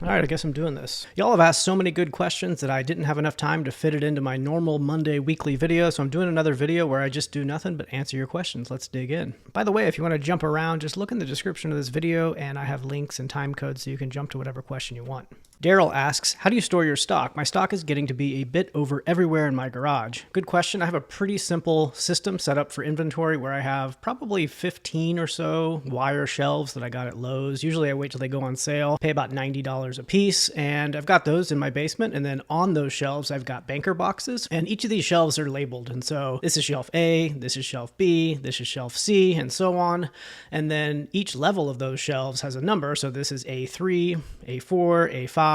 All right, I guess I'm doing this. Y'all have asked so many good questions that I didn't have enough time to fit it into my normal Monday weekly video, so I'm doing another video where I just do nothing but answer your questions. Let's dig in. By the way, if you want to jump around, just look in the description of this video, and I have links and time codes so you can jump to whatever question you want. Daryl asks, how do you store your stock? My stock is getting to be a bit over everywhere in my garage. Good question. I have a pretty simple system set up for inventory where I have probably 15 or so wire shelves that I got at Lowe's. Usually I wait till they go on sale, pay about $90 a piece, and I've got those in my basement. And then on those shelves, I've got banker boxes, and each of these shelves are labeled. And so this is shelf A, this is shelf B, this is shelf C, and so on. And then each level of those shelves has a number. So this is A3, A4, A5,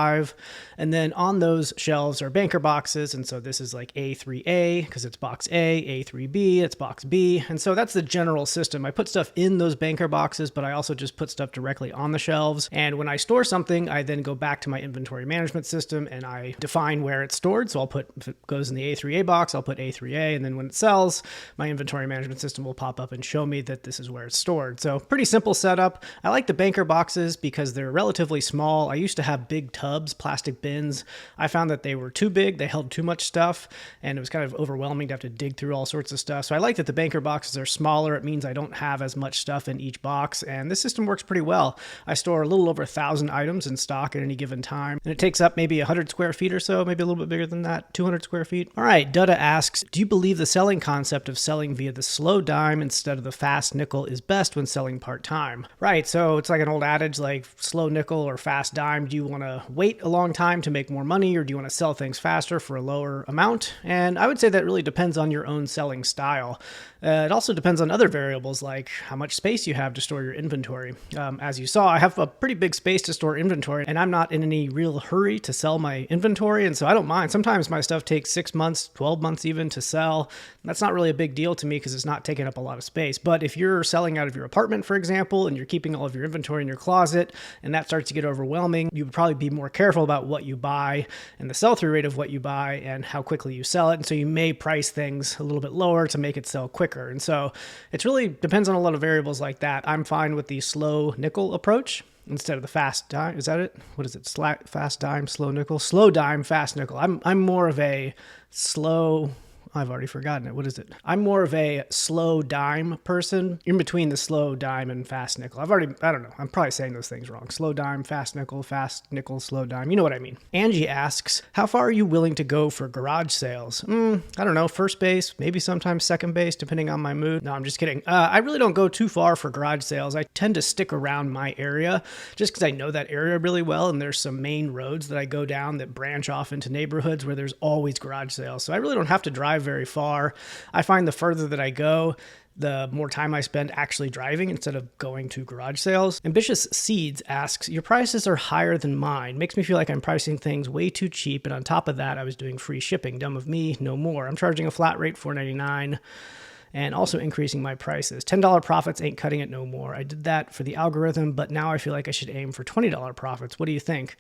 and then on those shelves are banker boxes. And so this is like A3A because it's box A, A3B, it's box B. And so that's the general system. I put stuff in those banker boxes, but I also just put stuff directly on the shelves. And when I store something, I then go back to my inventory management system and I define where it's stored. So I'll put, if it goes in the A3A box, I'll put A3A. And then when it sells, my inventory management system will pop up and show me that this is where it's stored. So pretty simple setup. I like the banker boxes because they're relatively small. I used to have big tubs, plastic bins. I found that they were too big. They held too much stuff and it was kind of overwhelming to have to dig through all sorts of stuff. So I like that the banker boxes are smaller. It means I don't have as much stuff in each box, and this system works pretty well. I store a little over 1,000 items in stock at any given time, and it takes up maybe 100 square feet or so, maybe a little bit bigger than that, 200 square feet. All right, Dutta asks, do you believe the selling concept of selling via the slow dime instead of the fast nickel is best when selling part-time? Right, so it's like an old adage like slow nickel or fast dime. Do you want to wait a long time to make more money, or do you want to sell things faster for a lower amount? And I would say that really depends on your own selling style. It also depends on other variables like how much space you have to store your inventory. As you saw, I have a pretty big space to store inventory, and I'm not in any real hurry to sell my inventory, and so I don't mind. Sometimes my stuff takes 6 months, 12 months even to sell. That's not really a big deal to me because it's not taking up a lot of space. But if you're selling out of your apartment, for example, and you're keeping all of your inventory in your closet, and that starts to get overwhelming, you would probably be more careful about what you buy and the sell-through rate of what you buy and how quickly you sell it. And so you may price things a little bit lower to make it sell quicker. And so it really depends on a lot of variables like that. I'm fine with the slow nickel approach instead of the fast dime. Is that it? What is it? Fast dime, slow nickel? Slow dime, fast nickel. I'm more of a slow... I've already forgotten it. What is it? I'm more of a slow dime person, in between the slow dime and fast nickel. I don't know. I'm probably saying those things wrong. Slow dime, fast nickel, slow dime. You know what I mean. Angie asks, how far are you willing to go for garage sales? I don't know. First base, maybe sometimes second base, depending on my mood. No, I'm just kidding. I really don't go too far for garage sales. I tend to stick around my area just because I know that area really well. And there's some main roads that I go down that branch off into neighborhoods where there's always garage sales. So I really don't have to drive very far. I find the further that I go, the more time I spend actually driving instead of going to garage sales. Ambitious Seeds asks, your prices are higher than mine. Makes me feel like I'm pricing things way too cheap. And on top of that, I was doing free shipping. Dumb of me, no more. I'm charging a flat rate, $4.99. And also increasing my prices. $10 profits ain't cutting it no more. I did that for the algorithm, but now I feel like I should aim for $20 profits. What do you think?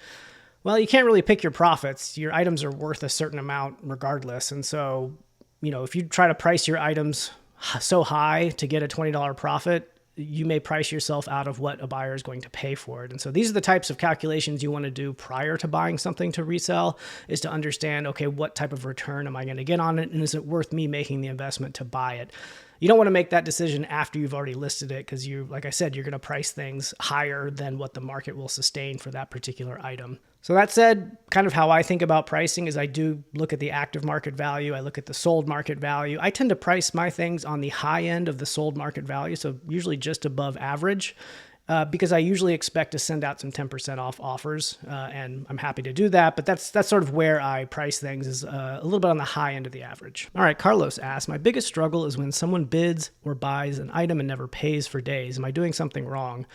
Well, you can't really pick your profits. Your items are worth a certain amount regardless. And so, if you try to price your items so high to get a $20 profit, you may price yourself out of what a buyer is going to pay for it. And so these are the types of calculations you want to do prior to buying something to resell, is to understand, okay, what type of return am I going to get on it? And is it worth me making the investment to buy it? You don't want to make that decision after you've already listed it because like I said, you're going to price things higher than what the market will sustain for that particular item. So that said, kind of how I think about pricing is I do look at the active market value. I look at the sold market value. I tend to price my things on the high end of the sold market value, so usually just above average, because I usually expect to send out some 10% off offers, and I'm happy to do that. But that's sort of where I price things, is a little bit on the high end of the average. All right, Carlos asks, my biggest struggle is when someone bids or buys an item and never pays for days. Am I doing something wrong?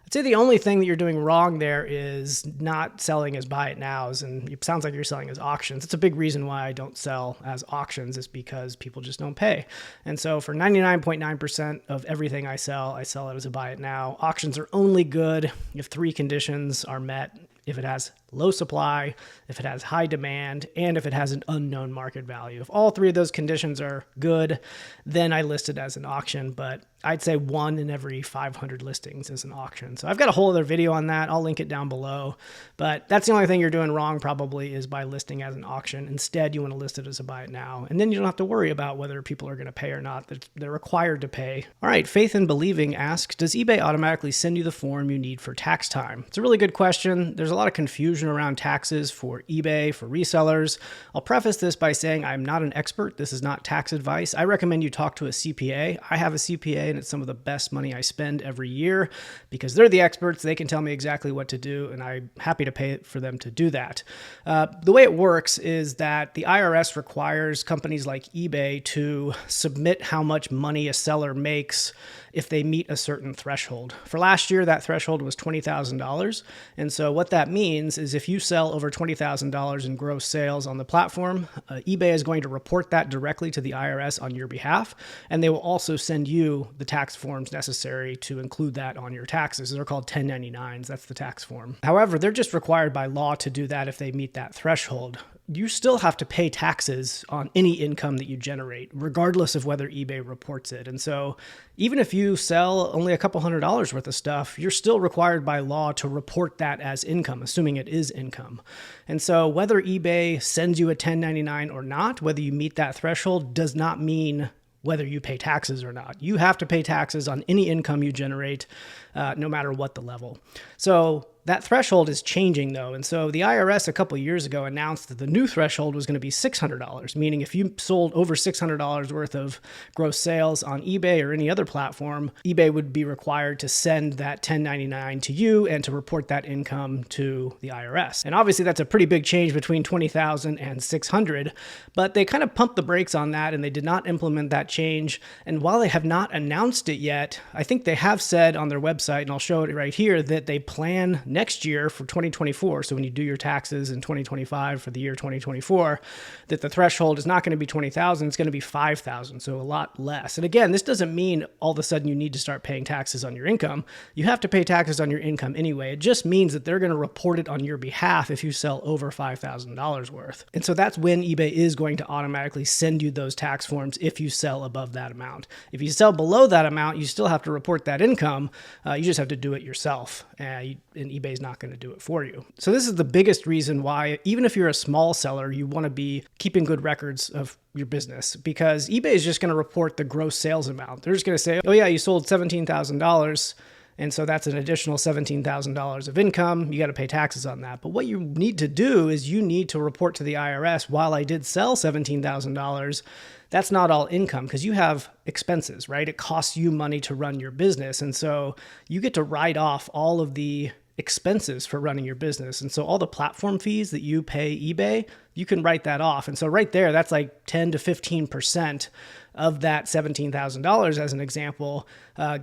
I'd say the only thing that you're doing wrong there is not selling as buy it nows, and it sounds like you're selling as auctions. It's a big reason why I don't sell as auctions, is because people just don't pay. And so for 99.9% of everything I sell it as a buy it now. Auctions are only good if 3 conditions are met. If it has low supply, if it has high demand, and if it has an unknown market value. If all three of those conditions are good, then I list it as an auction, but I'd say 1 in every 500 listings is an auction. So I've got a whole other video on that. I'll link it down below. But that's the only thing you're doing wrong probably is by listing as an auction. Instead, you want to list it as a buy it now. And then you don't have to worry about whether people are going to pay or not. They're required to pay. All right, Faith in Believing asks, does eBay automatically send you the form you need for tax time? It's a really good question. There's a lot of confusion around taxes for eBay, for resellers. I'll preface this by saying I'm not an expert. This is not tax advice. I recommend you talk to a CPA. I have a CPA, and it's some of the best money I spend every year because they're the experts. They can tell me exactly what to do, and I'm happy to pay for them to do that. The way it works is that the IRS requires companies like eBay to submit how much money a seller makes if they meet a certain threshold. For last year, that threshold was $20,000. And so what that means is if you sell over $20,000 in gross sales on the platform, eBay is going to report that directly to the IRS on your behalf. And they will also send you the tax forms necessary to include that on your taxes. They're called 1099s. That's the tax form. However, they're just required by law to do that if they meet that threshold. You still have to pay taxes on any income that you generate, regardless of whether eBay reports it. And so even if you sell only a couple $100 worth of stuff, you're still required by law to report that as income, assuming it is income. And so whether eBay sends you a 1099 or not, whether you meet that threshold does not mean whether you pay taxes or not. You have to pay taxes on any income you generate, no matter what the level. So that threshold is changing though. And so the IRS a couple of years ago announced that the new threshold was going to be $600, meaning if you sold over $600 worth of gross sales on eBay or any other platform, eBay would be required to send that 1099 to you and to report that income to the IRS. And obviously that's a pretty big change between 20,000 and 600, but they kind of pumped the brakes on that and they did not implement that change. And while they have not announced it yet, I think they have said on their website, and I'll show it right here, that they plan next year for 2024, so when you do your taxes in 2025 for the year 2024, that the threshold is not going to be 20,000, it's going to be 5,000, so a lot less. And again, this doesn't mean all of a sudden you need to start paying taxes on your income. You have to pay taxes on your income anyway. It just means that they're going to report it on your behalf if you sell over $5,000 worth. And so that's when eBay is going to automatically send you those tax forms if you sell above that amount. If you sell below that amount, you still have to report that income. You just have to do it yourself, and eBay's not going to do it for you. So this is the biggest reason why, even if you're a small seller, you want to be keeping good records of your business, because eBay is just going to report the gross sales amount. They're just going to say, oh yeah, you sold $17,000. And so that's an additional $17,000 of income. You got to pay taxes on that. But what you need to do is you need to report to the IRS, while I did sell $17,000, that's not all income because you have expenses, right? It costs you money to run your business. And so you get to write off all of the expenses for running your business. And so all the platform fees that you pay eBay, you can write that off. And so right there, that's like 10 to 15% of that $17,000 as an example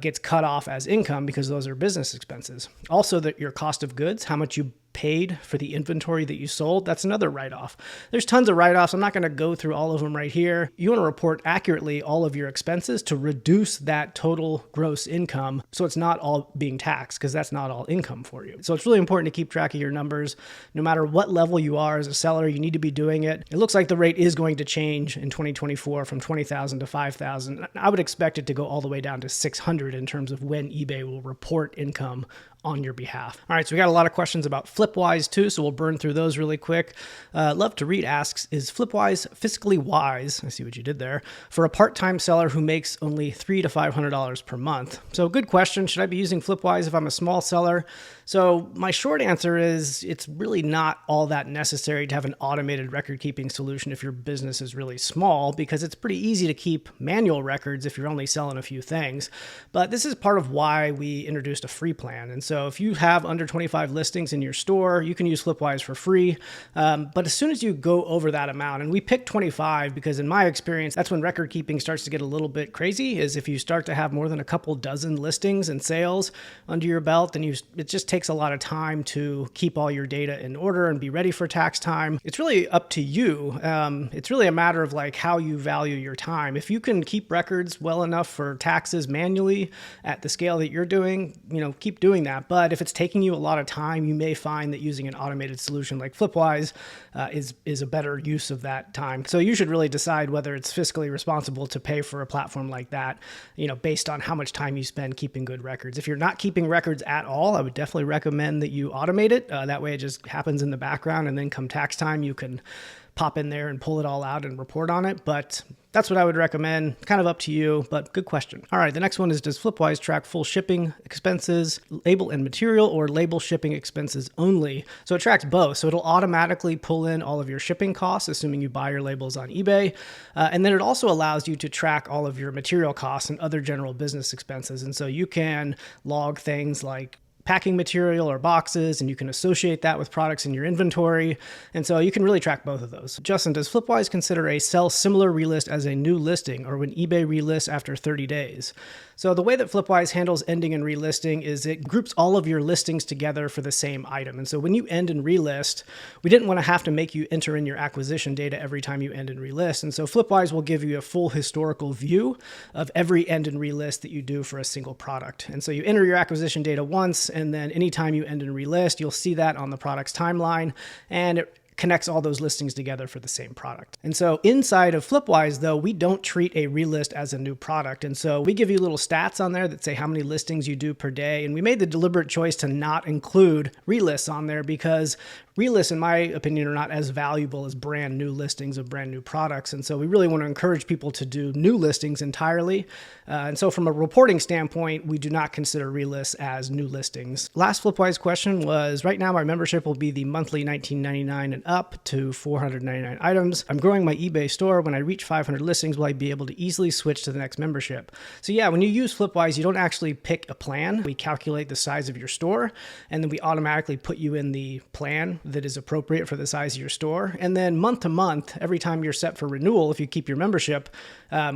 gets cut off as income because those are business expenses. Also, that your cost of goods, how much you paid for the inventory that you sold, that's another write-off. There's tons of write-offs. I'm not going to go through all of them right here. You want to report accurately all of your expenses to reduce that total gross income so it's not all being taxed, because that's not all income for you. So it's really important to keep track of your numbers. No matter what level you are as a seller, you need to be doing it. It looks like the rate is going to change in 2024 from 20,000 to 5,000. I would expect it to go all the way down to 600 in terms of when eBay will report income on your behalf. All right, so we got a lot of questions about Flipwise too, so we'll burn through those really quick. Love to Read asks, is Flipwise fiscally wise, I see what you did there, for a part-time seller who makes only $300 to $500 per month? So good question. Should I be using Flipwise if I'm a small seller? So my short answer is it's really not all that necessary to have an automated record-keeping solution if your business is really small, because it's pretty easy to keep manual records if you're only selling a few things. But this is part of why we introduced a free plan. And so if you have under 25 listings in your store, you can use Flipwise for free. But as soon as you go over that amount, and we picked 25 because in my experience, that's when record keeping starts to get a little bit crazy, is if you start to have more than a couple dozen listings and sales under your belt, then it just takes a lot of time to keep all your data in order and be ready for tax time. It's really up to you. It's really a matter of like how you value your time. If you can keep records well enough for taxes manually at the scale that you're doing, keep doing that. that. But if it's taking you a lot of time, you may find that using an automated solution like Flipwise is a better use of that time. So you should really decide whether it's fiscally responsible to pay for a platform like that, based on how much time you spend keeping good records. If you're not keeping records at all, I would definitely recommend that you automate it. That way it just happens in the background, and then come tax time, you can pop in there and pull it all out and report on it. But that's what I would recommend. Kind of up to you, but good question. All right, the next one is, does Flipwise track full shipping expenses, label and material, or label shipping expenses only? So it tracks both. So it'll automatically pull in all of your shipping costs, assuming you buy your labels on eBay. And then it also allows you to track all of your material costs and other general business expenses. And so you can log things like packing material or boxes, and you can associate that with products in your inventory. And so you can really track both of those. Justin, does Flipwise consider a sell similar relist as a new listing, or when eBay relists after 30 days? So the way that Flipwise handles ending and relisting is it groups all of your listings together for the same item. And so when you end and relist, we didn't want to have to make you enter in your acquisition data every time you end and relist. And so Flipwise will give you a full historical view of every end and relist that you do for a single product. And so you enter your acquisition data once, and then anytime you end and relist, you'll see that on the product's timeline, and it connects all those listings together for the same product. And so inside of Flipwise, though, we don't treat a relist as a new product. And so we give you little stats on there that say how many listings you do per day. And we made the deliberate choice to not include relists on there because relists, in my opinion, are not as valuable as brand new listings of brand new products. And so we really want to encourage people to do new listings entirely. And so from a reporting standpoint, we do not consider relists as new listings. Last Flipwise question was, right now my membership will be the monthly $19.99 and up to 499 items. I'm growing my eBay store. When I reach 500 listings, will I be able to easily switch to the next membership? So yeah, when you use Flipwise, you don't actually pick a plan. We calculate the size of your store, and then we automatically put you in the plan that is appropriate for the size of your store. And then month to month, every time you're set for renewal, if you keep your membership,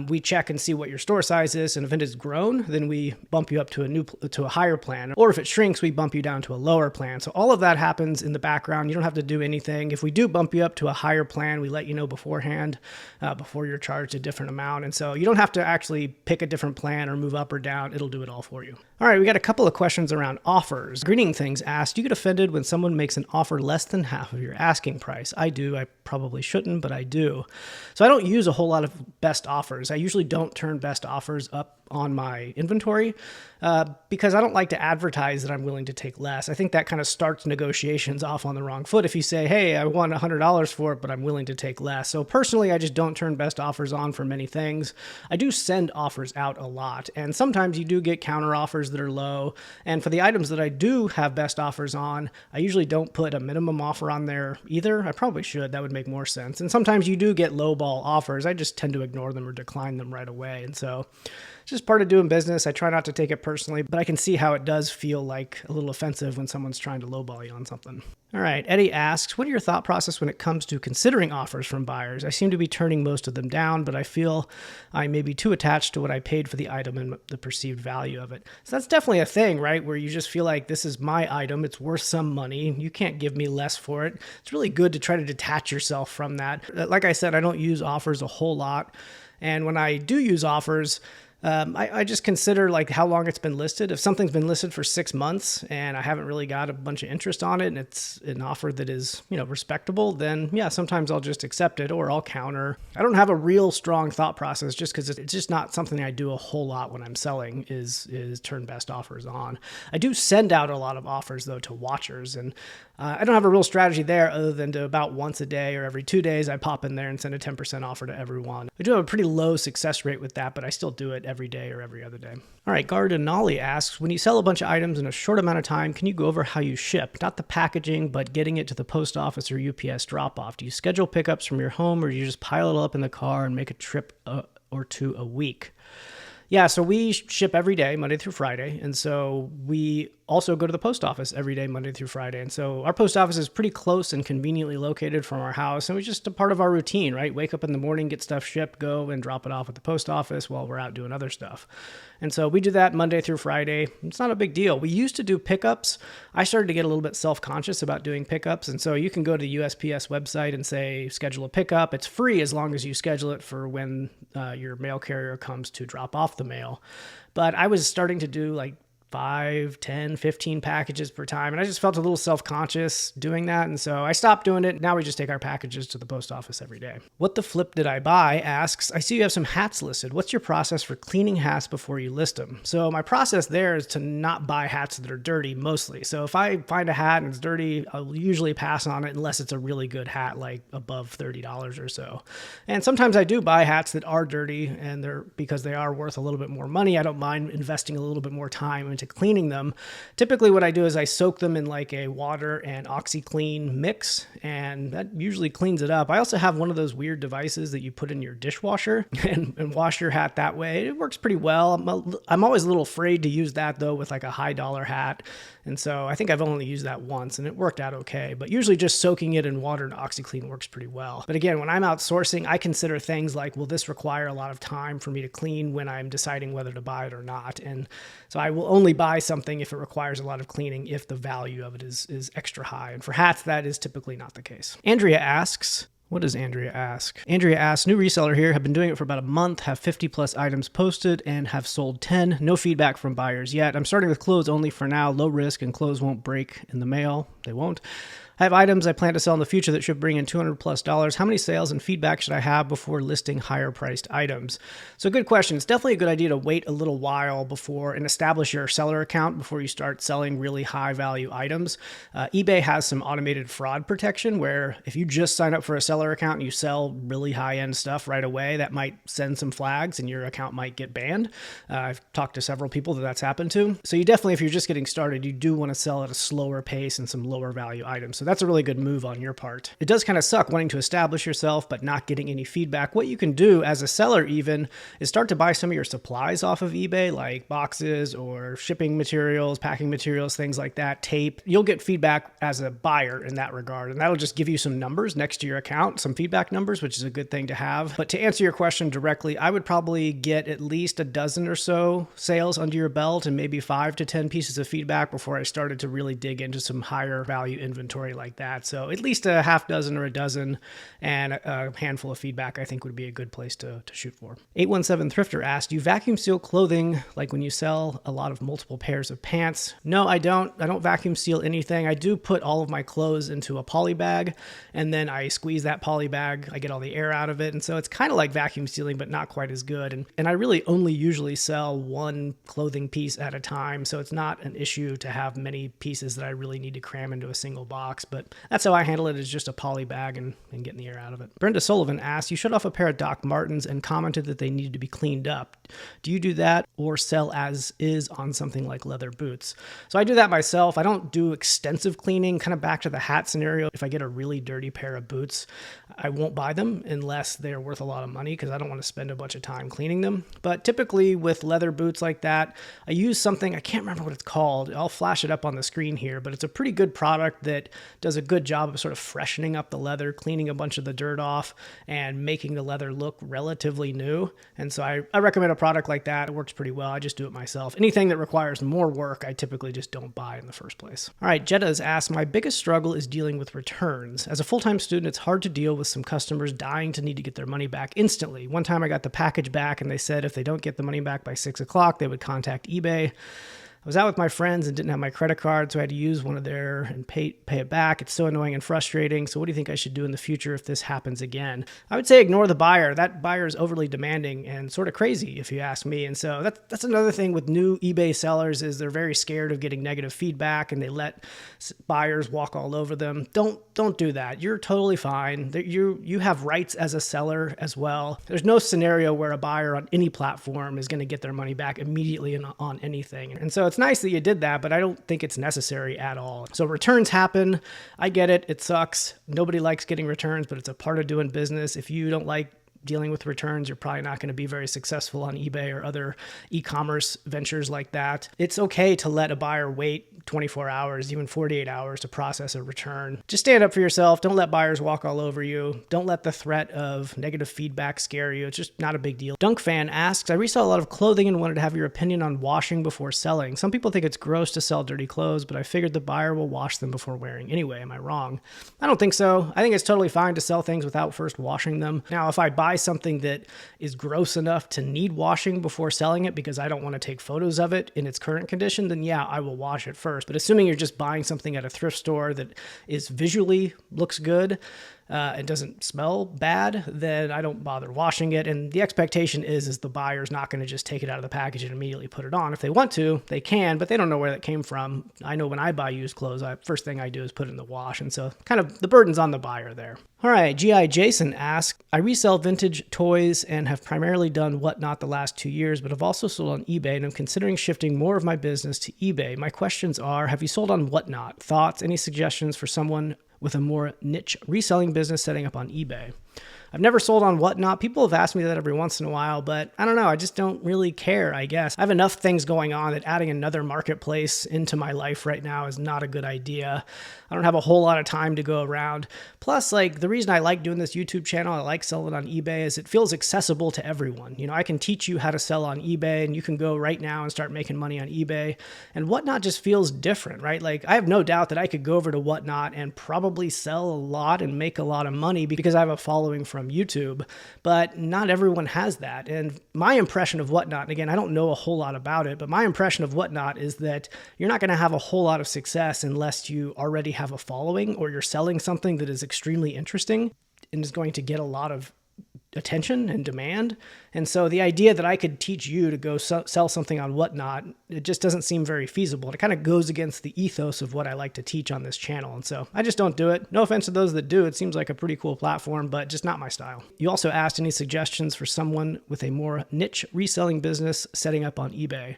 we check and see what your store size is. And if it has grown, then we bump you up to a higher plan. Or if it shrinks, we bump you down to a lower plan. So all of that happens in the background. You don't have to do anything. If we do bump you up to a higher plan, we let you know beforehand, before you're charged a different amount. And so you don't have to actually pick a different plan or move up or down. It'll do it all for you. All right, we got a couple of questions around offers. Greeting Things asked, do you get offended when someone makes an offer less than half of your asking price? I do. I probably shouldn't, but I do. So I don't use a whole lot of best offers. I usually don't turn best offers up on my inventory because I don't like to advertise that I'm willing to take less. I think that kind of starts negotiations off on the wrong foot if you say, hey, I want $100 for it, but I'm willing to take less. So personally, I just don't turn best offers on for many things. I do send offers out a lot, and sometimes you do get counter offers that are low. And for the items that I do have best offers on, I usually don't put a minimum offer on there either. I probably should. That would make more sense. And sometimes you do get lowball offers. I just tend to ignore them or decline them right away. And so it's just part of doing business. I try not to take it personally, but I can see how it does feel like a little offensive when someone's trying to lowball you on something. All right, Eddie asks, what are your thought process when it comes to considering offers from buyers? I seem to be turning most of them down, but I feel I may be too attached to what I paid for the item and the perceived value of it. So that's definitely a thing, right? Where you just feel like this is my item. It's worth some money. You can't give me less for it. It's really good to try to detach yourself from that. Like I said, I don't use offers a whole lot. And when I do use offers, I just consider like how long it's been listed. If something's been listed for 6 months and I haven't really got a bunch of interest on it and it's an offer that is, respectable, then yeah, sometimes I'll just accept it or I'll counter. I don't have a real strong thought process just because it's just not something I do a whole lot when I'm selling is turn best offers on. I do send out a lot of offers though to watchers, and I don't have a real strategy there other than to about once a day or every 2 days, I pop in there and send a 10% offer to everyone. I do have a pretty low success rate with that, but I still do it every day or every other day. All right, Garden Nolly asks, when you sell a bunch of items in a short amount of time, can you go over how you ship? Not the packaging, but getting it to the post office or UPS drop-off. Do you schedule pickups from your home, or do you just pile it up in the car and make a trip or two a week? Yeah, so we ship every day, Monday through Friday. And so we also go to the post office every day, Monday through Friday. And so our post office is pretty close and conveniently located from our house. And it's just a part of our routine, right? Wake up in the morning, get stuff shipped, go and drop it off at the post office while we're out doing other stuff. And so we do that Monday through Friday. It's not a big deal. We used to do pickups. I started to get a little bit self-conscious about doing pickups. And so you can go to the USPS website and say, schedule a pickup. It's free as long as you schedule it for when your mail carrier comes to drop off the mail. But I was starting to do like 5, 10, 15 packages per time. And I just felt a little self-conscious doing that. And so I stopped doing it. Now we just take our packages to the post office every day. What the flip did I buy asks, I see you have some hats listed. What's your process for cleaning hats before you list them? So my process there is to not buy hats that are dirty mostly. So if I find a hat and it's dirty, I'll usually pass on it unless it's a really good hat, like above $30 or so. And sometimes I do buy hats that are dirty, and because they are worth a little bit more money, I don't mind investing a little bit more time into cleaning them. Typically what I do is I soak them in like a water and OxyClean mix, and that usually cleans it up. I also have one of those weird devices that you put in your dishwasher and wash your hat that way. It works pretty well. I'm always a little afraid to use that though with like a high dollar hat. And so I think I've only used that once and it worked out okay. But usually just soaking it in water and OxyClean works pretty well. But again, when I'm outsourcing, I consider things like, will this require a lot of time for me to clean when I'm deciding whether to buy it or not? And so I will only buy something if it requires a lot of cleaning, if the value of it is extra high. And for hats, that is typically not the case. Andrea asks, what does Andrea ask? Andrea asks, new reseller here, have been doing it for about a month, have 50 plus items posted, and have sold 10. No feedback from buyers yet. I'm starting with clothes only for now, low risk, and clothes won't break in the mail. They won't. I have items I plan to sell in the future that should bring in $200 plus. How many sales and feedback should I have before listing higher priced items? So good question. It's definitely a good idea to wait a little while before and establish your seller account before you start selling really high value items. eBay has some automated fraud protection where if you just sign up for a seller account and you sell really high end stuff right away, that might send some flags and your account might get banned. I've talked to several people that's happened to. So you definitely, if you're just getting started, you do want to sell at a slower pace and some lower value items. So that's a really good move on your part. It does kind of suck wanting to establish yourself, but not getting any feedback. What you can do as a seller even is start to buy some of your supplies off of eBay, like boxes or shipping materials, packing materials, things like that, tape. You'll get feedback as a buyer in that regard. And that'll just give you some numbers next to your account, some feedback numbers, which is a good thing to have. But to answer your question directly, I would probably get at least a dozen or so sales under your belt and maybe 5 to 10 pieces of feedback before I started to really dig into some higher value inventory like that. So at least a half dozen or a dozen and a handful of feedback I think would be a good place to shoot for. 817 Thrifter asked, you vacuum seal clothing like when you sell a lot of multiple pairs of pants? No, I don't. I don't vacuum seal anything. I do put all of my clothes into a poly bag and then I squeeze that poly bag. I get all the air out of it. And so it's kind of like vacuum sealing, but not quite as good. And I really only usually sell one clothing piece at a time. So it's not an issue to have many pieces that I really need to cram into a single box. But that's how I handle it, is just a poly bag and getting the air out of it. Brenda Sullivan asked, you shut off a pair of Doc Martens and commented that they needed to be cleaned up. Do you do that or sell as is on something like leather boots? So I do that myself. I don't do extensive cleaning, kind of back to the hat scenario. If I get a really dirty pair of boots, I won't buy them unless they're worth a lot of money because I don't want to spend a bunch of time cleaning them. But typically with leather boots like that, I use something, I can't remember what it's called. I'll flash it up on the screen here, but it's a pretty good product that does a good job of sort of freshening up the leather, cleaning a bunch of the dirt off and making the leather look relatively new. And so I recommend a product like that. It works pretty well. I just do it myself. Anything that requires more work, I typically just don't buy in the first place. All right, Jetta has asked, my biggest struggle is dealing with returns. As a full-time student, it's hard to deal with some customers dying to need to get their money back instantly. One time I got the package back and they said if they don't get the money back by 6 o'clock, they would contact eBay. I was out with my friends and didn't have my credit card, so I had to use one of their and pay it back. It's so annoying and frustrating. So what do you think I should do in the future if this happens again? I would say ignore the buyer. That buyer is overly demanding and sort of crazy, if you ask me. And so that's another thing with new eBay sellers is they're very scared of getting negative feedback and they let buyers walk all over them. Don't do that. You're totally fine. You have rights as a seller as well. There's no scenario where a buyer on any platform is going to get their money back immediately on anything. And so it's nice that you did that, but I don't think it's necessary at all. So returns happen. I get it. It sucks. Nobody likes getting returns, but it's a part of doing business. If you don't like dealing with returns, you're probably not going to be very successful on eBay or other e-commerce ventures like that. It's okay to let a buyer wait 24 hours, even 48 hours to process a return. Just stand up for yourself. Don't let buyers walk all over you. Don't let the threat of negative feedback scare you. It's just not a big deal. Dunkfan asks, I resell a lot of clothing and wanted to have your opinion on washing before selling. Some people think it's gross to sell dirty clothes, but I figured the buyer will wash them before wearing anyway. Am I wrong? I don't think so. I think it's totally fine to sell things without first washing them. Now, if I buy buy something that is gross enough to need washing before selling it because I don't want to take photos of it in its current condition, then yeah, I will wash it first. But assuming you're just buying something at a thrift store that is visually looks good, and doesn't smell bad, then I don't bother washing it. And the expectation is the buyer's not going to just take it out of the package and immediately put it on. If they want to, they can, but they don't know where that came from. I know when I buy used clothes, first thing I do is put it in the wash. And so kind of the burden's on the buyer there. All right, G.I. Jason asks, I resell vintage toys and have primarily done Whatnot the last 2 years, but have also sold on eBay and I'm considering shifting more of my business to eBay. My questions are, have you sold on Whatnot? Thoughts? Any suggestions for someone with a more niche reselling business setting up on eBay? I've never sold on Whatnot. People have asked me that every once in a while, but I don't know. I just don't really care, I guess. I have enough things going on that adding another marketplace into my life right now is not a good idea. I don't have a whole lot of time to go around. Plus, like, the reason I like doing this YouTube channel, I like selling on eBay, is it feels accessible to everyone. You know, I can teach you how to sell on eBay, and you can go right now and start making money on eBay. And Whatnot just feels different, right? Like, I have no doubt that I could go over to Whatnot and probably sell a lot and make a lot of money because I have a following from YouTube, but not everyone has that. And my impression of Whatnot, and again, I don't know a whole lot about it, but my impression of Whatnot is that you're not going to have a whole lot of success unless you already have a following or you're selling something that is extremely interesting and is going to get a lot of attention and demand. And so the idea that I could teach you to go sell something on Whatnot, it just doesn't seem very feasible. It kind of goes against the ethos of what I like to teach on this channel. And so I just don't do it. No offense to those that do. It seems like a pretty cool platform, but just not my style. You also asked any suggestions for someone with a more niche reselling business setting up on eBay.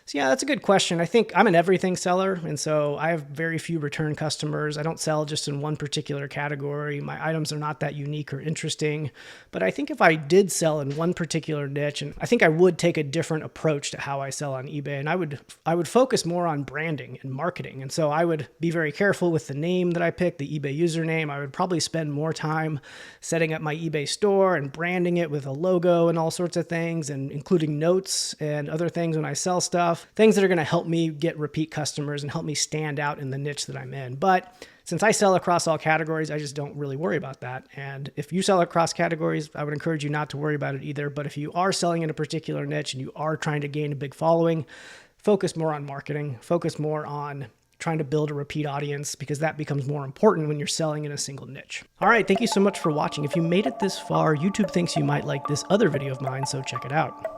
So yeah, that's a good question. I think I'm an everything seller, and so I have very few return customers. I don't sell just in one particular category. My items are not that unique or interesting, but I think if I did sell in one particular niche, and I think I would take a different approach to how I sell on eBay, and I would focus more on branding and marketing. And so I would be very careful with the name that I pick, the eBay username. I would probably spend more time setting up my eBay store and branding it with a logo and all sorts of things, and including notes and other things when I sell stuff. Things that are going to help me get repeat customers and help me stand out in the niche that I'm in. But since I sell across all categories, I just don't really worry about that. And if you sell across categories, I would encourage you not to worry about it either. But if you are selling in a particular niche and you are trying to gain a big following, focus more on marketing, focus more on trying to build a repeat audience, because that becomes more important when you're selling in a single niche. All right, thank you so much for watching. If you made it this far, YouTube thinks you might like this other video of mine, so check it out.